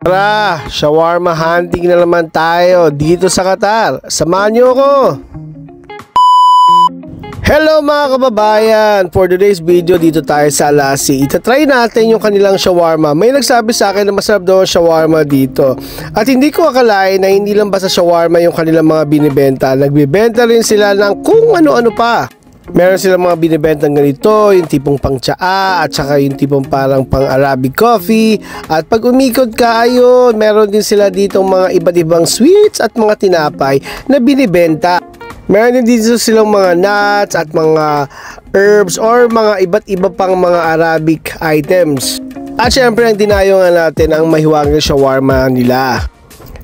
Tara, shawarma hunting na naman tayo dito sa Qatar. Samahan niyo ako. Hello mga kababayan! For today's video, dito tayo sa Lassi. Itatry natin yung kanilang shawarma. May nagsabi sa akin na masarap daw ang shawarma dito. At hindi ko akalain na hindi lang basta shawarma yung kanilang mga binibenta. Nagbibenta rin sila ng kung ano-ano pa. Meron silang mga binibentang ganito, yung tipong pang tsaa at saka yung tipong parang pang Arabic coffee. At pag umikot ka, ayun, meron din sila ditong mga iba't ibang sweets at mga tinapay na binibenta. Meron din dito silang mga nuts at mga herbs or mga iba't iba pang mga Arabic items. At syempre ang dinayo nga natin ang mahiwagang shawarma nila.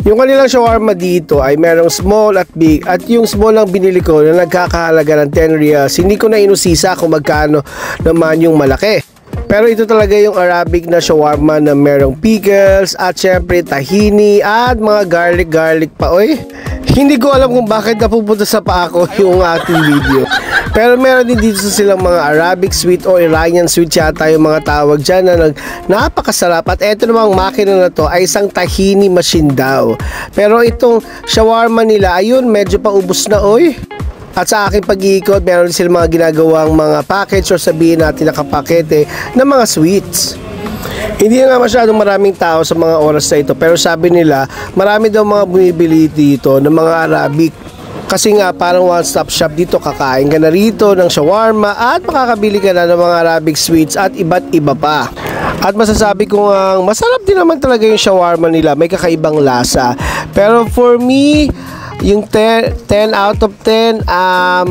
Yung kanilang shawarma dito ay merong small at big, at yung small lang binili ko na nagkakahalaga ng 10 riyals. Hindi ko na inusisa kung magkano naman yung malaki. Pero ito talaga yung Arabic na shawarma na merong pickles at syempre tahini at mga garlic pa. Oy, hindi ko alam kung bakit napupunta sa paa ko yung ating video. Pero meron din dito silang mga Arabic sweet o Iranian sweet yata yung mga tawag dyan na napakasarap. At eto namang makina na to ay isang tahini machine daw. Pero itong shawarma nila, ayun, medyo paubos na oy. At sa aking pag-iikot, meron silang mga ginagawang mga package o sabihin natin nakapakete ng mga sweets. Hindi nga masyadong maraming tao sa mga oras na ito, pero sabi nila marami daw mga bumibili dito ng mga Arabic. Kasi nga parang one-stop shop dito, kakain ka na rito ng shawarma at makakabili ka na ng mga Arabic sweets at iba't iba pa. At masasabi ko nga masarap din naman talaga yung shawarma nila, may kakaibang lasa. Pero for me, yung 10 out of 10,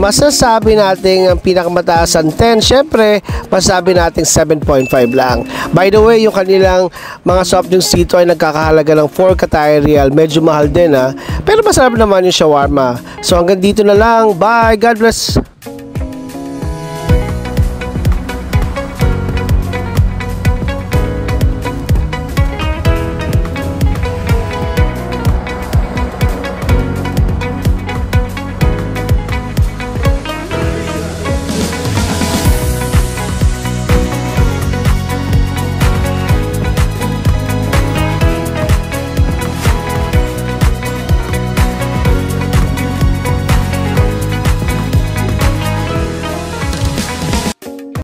masasabi natin ang pinakamataas ang 10. Syempre, masasabi natin 7.5 lang. By the way, yung kanilang mga soft drinks dito ay nagkakahalaga ng 4 Qatari riyal. Medyo mahal din ha. Pero masarap naman yung shawarma. So hanggang dito na lang. Bye! God bless!